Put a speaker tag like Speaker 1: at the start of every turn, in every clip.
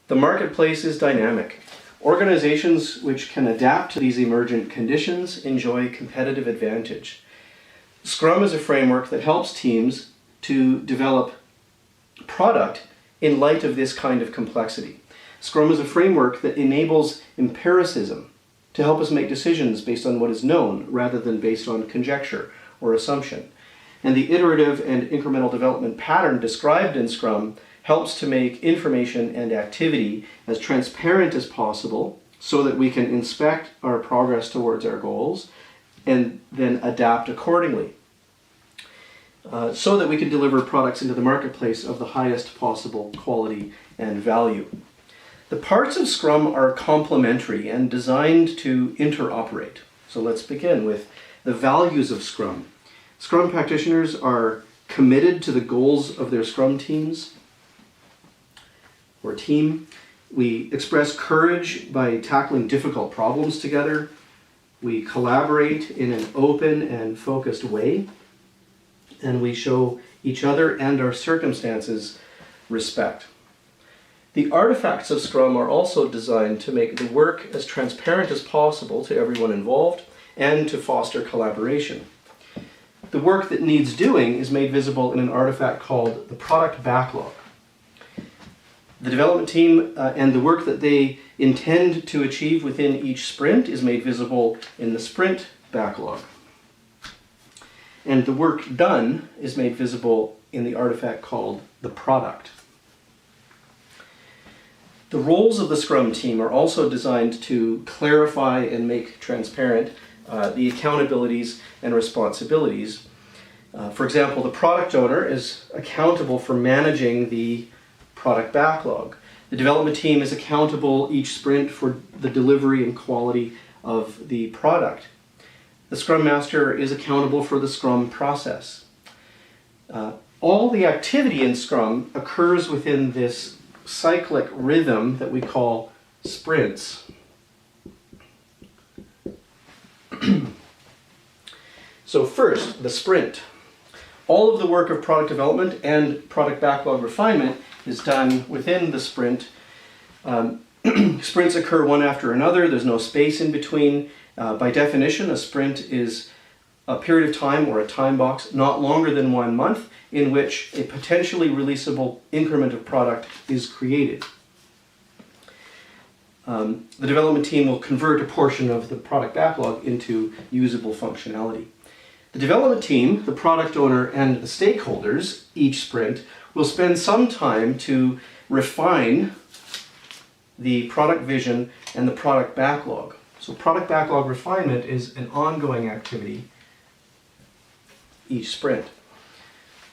Speaker 1: The marketplace is dynamic. Organizations which can adapt to these emergent conditions enjoy competitive advantage. Scrum is a framework that helps teams to develop product in light of this kind of complexity. Scrum is a framework that enables empiricism to help us make decisions based on what is known rather than based on conjecture or assumption. And the iterative and incremental development pattern described in Scrum helps to make information and activity as transparent as possible so that we can inspect our progress towards our goals and then adapt accordingly. So that we can deliver products into the marketplace of the highest possible quality and value. The parts of Scrum are complementary and designed to interoperate. So let's begin with the values of Scrum. Scrum practitioners are committed to the goals of their Scrum teams or team. We express courage by tackling difficult problems together. We collaborate in an open and focused way. And we show each other and our circumstances respect. The artifacts of Scrum are also designed to make the work as transparent as possible to everyone involved and to foster collaboration. The work that needs doing is made visible in an artifact called the Product Backlog. The development team and the work that they intend to achieve within each sprint is made visible in the Sprint Backlog. And the work done is made visible in the artifact called the product. The roles of the Scrum team are also designed to clarify and make transparent the accountabilities and responsibilities. For example, the product owner is accountable for managing the product backlog. The development team is accountable each sprint for the delivery and quality of the product. The Scrum Master is accountable for the Scrum process. All the activity in Scrum occurs within this cyclic rhythm that we call sprints. So first, the sprint. All of the work of product development and product backlog refinement is done within the sprint. Sprints occur one after another. There's no space in between. By definition, a sprint is a period of time or a time box not longer than 1 month in which a potentially releasable increment of product is created. The development team will convert a portion of the product backlog into usable functionality. The development team, the product owner, and the stakeholders, each sprint, will spend some time to refine the product vision and the product backlog. So product backlog refinement is an ongoing activity each sprint.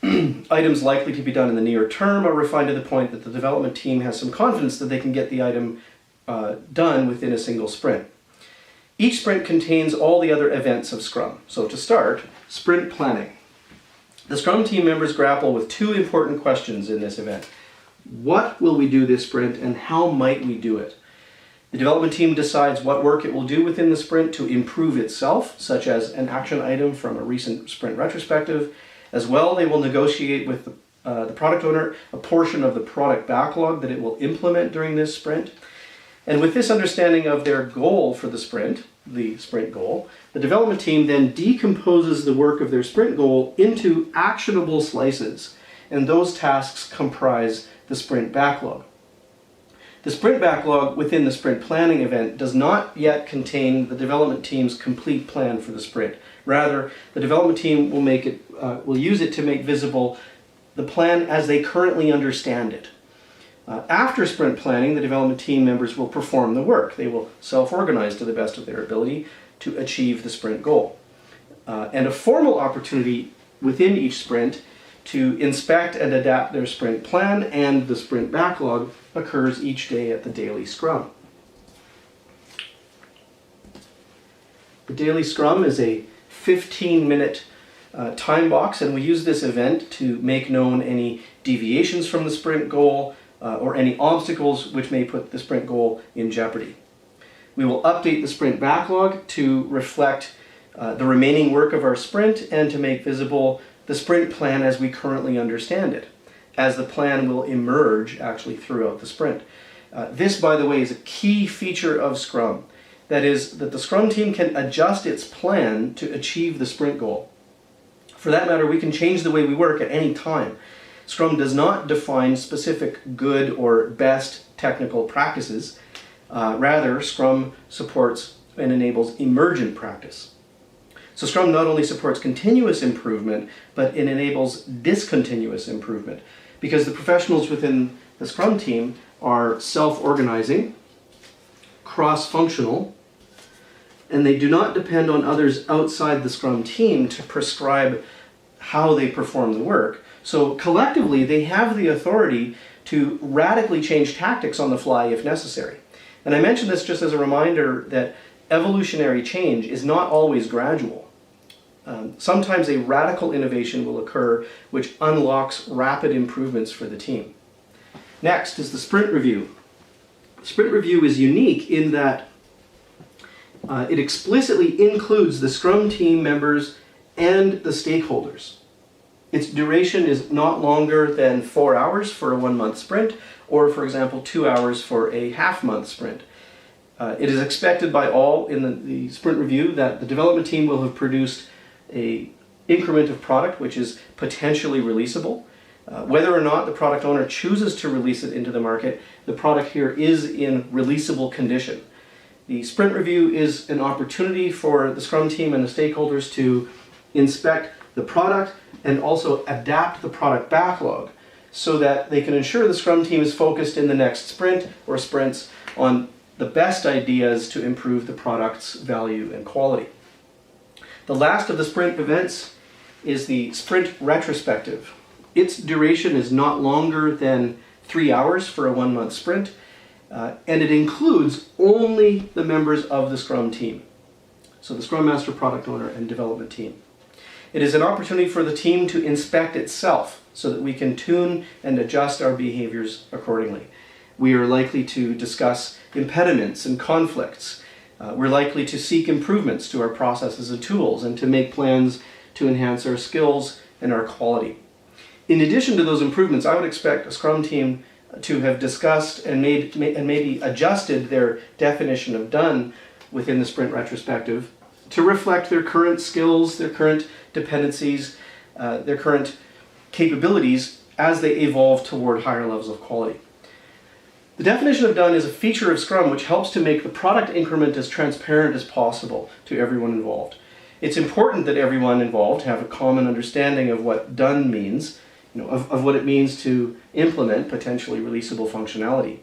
Speaker 1: Items likely to be done in the near term are refined to the point that the development team has some confidence that they can get the item done within a single sprint. Each sprint contains all the other events of Scrum. So to start, sprint planning. The Scrum team members grapple with two important questions in this event. What will we do this sprint and how might we do it? The development team decides what work it will do within the sprint to improve itself, such as an action item from a recent sprint retrospective. As well, they will negotiate with the product owner a portion of the product backlog that it will implement during this sprint. And with this understanding of their goal for the sprint goal, the development team then decomposes the work of their sprint goal into actionable slices, and those tasks comprise the sprint backlog. The sprint backlog within the sprint planning event does not yet contain the development team's complete plan for the sprint. Rather, the development team will use it to make visible the plan as they currently understand it. After sprint planning, the development team members will perform the work. They will self-organize to the best of their ability to achieve the sprint goal. And a formal opportunity within each sprint to inspect and adapt their sprint plan and the sprint backlog occurs each day at the daily Scrum. The daily Scrum is a 15-minute time box, and we use this event to make known any deviations from the sprint goal or any obstacles which may put the sprint goal in jeopardy. We will update the sprint backlog to reflect the remaining work of our sprint and to make visible the sprint plan as we currently understand it, as the plan will emerge actually throughout the sprint. This, by the way, is a key feature of Scrum. That is, that the Scrum team can adjust its plan to achieve the sprint goal. For that matter, we can change the way we work at any time. Scrum does not define specific good or best technical practices. Rather, Scrum supports and enables emergent practice. So Scrum not only supports continuous improvement, but it enables discontinuous improvement, because the professionals within the Scrum team are self-organizing, cross-functional, and they do not depend on others outside the Scrum team to prescribe how they perform the work. So collectively, they have the authority to radically change tactics on the fly if necessary. And I mention this just as a reminder that evolutionary change is not always gradual. Sometimes a radical innovation will occur which unlocks rapid improvements for the team. Next is the sprint review. Sprint review is unique in that it explicitly includes the Scrum team members and the stakeholders. Its duration is not longer than 4 hours for a 1-month sprint, or for example 2 hours for a half-month sprint. It is expected by all in the sprint review that the development team will have produced an increment of product which is potentially releasable. Whether or not the product owner chooses to release it into the market, the product here is in releasable condition. The sprint review is an opportunity for the Scrum team and the stakeholders to inspect the product and also adapt the product backlog so that they can ensure the Scrum team is focused in the next sprint or sprints on the best ideas to improve the product's value and quality. The last of the sprint events is the Sprint Retrospective. Its duration is not longer than 3 hours for a 1-month sprint, and it includes only the members of the Scrum team. So the Scrum Master, Product Owner, and Development team. It is an opportunity for the team to inspect itself so that we can tune and adjust our behaviors accordingly. We are likely to discuss impediments and conflicts. We're likely to seek improvements to our processes and tools and to make plans to enhance our skills and our quality. In addition to those improvements, I would expect a Scrum team to have discussed and maybe adjusted their definition of done within the Sprint Retrospective to reflect their current skills, their current dependencies, their current capabilities as they evolve toward higher levels of quality. The definition of done is a feature of Scrum which helps to make the product increment as transparent as possible to everyone involved. It's important that everyone involved have a common understanding of what done means, of what it means to implement potentially releasable functionality.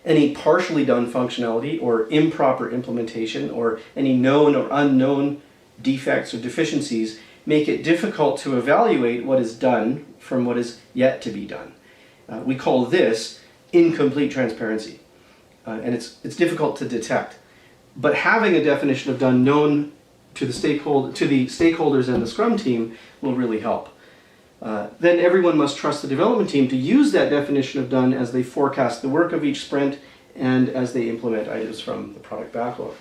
Speaker 1: Any partially done functionality or improper implementation or any known or unknown defects or deficiencies make it difficult to evaluate what is done from what is yet to be done. We call this incomplete transparency, and it's difficult to detect. But having a definition of done known to the stakeholders and the Scrum team will really help. Then everyone must trust the development team to use that definition of done as they forecast the work of each sprint and as they implement items from the product backlog.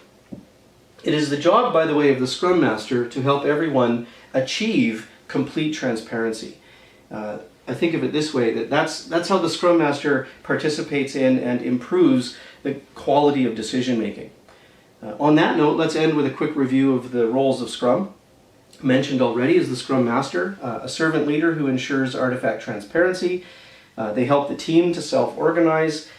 Speaker 1: It is the job, by the way, of the Scrum Master to help everyone achieve complete transparency. I think of it this way, that's how the Scrum Master participates in and improves the quality of decision making. On that note, let's end with a quick review of the roles of Scrum. Mentioned already is the Scrum Master, a servant leader who ensures artifact transparency. They help the team to self-organize.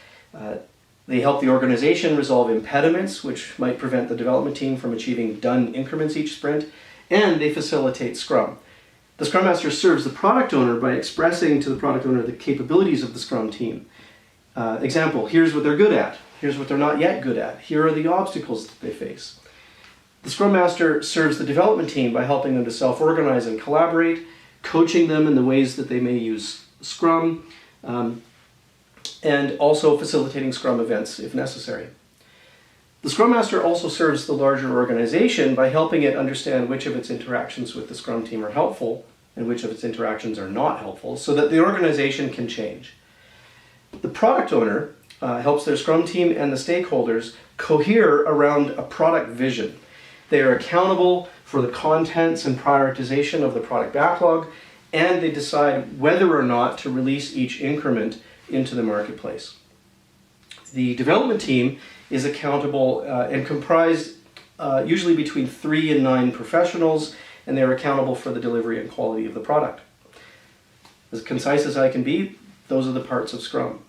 Speaker 1: They help the organization resolve impediments which might prevent the development team from achieving done increments each sprint, and they facilitate Scrum. The Scrum Master serves the product owner by expressing to the product owner the capabilities of the Scrum team. Example, here's what they're good at. Here's what they're not yet good at. Here are the obstacles that they face. The Scrum Master serves the development team by helping them to self-organize and collaborate, coaching them in the ways that they may use Scrum, and also facilitating Scrum events if necessary. The Scrum Master also serves the larger organization by helping it understand which of its interactions with the Scrum team are helpful and which of its interactions are not helpful, so that the organization can change. The product owner helps their Scrum team and the stakeholders cohere around a product vision. They are accountable for the contents and prioritization of the product backlog, and they decide whether or not to release each increment into the marketplace. The development team is accountable and comprised usually between 3 and 9 professionals, and they're accountable for the delivery and quality of the product. As concise as I can be, those are the parts of Scrum.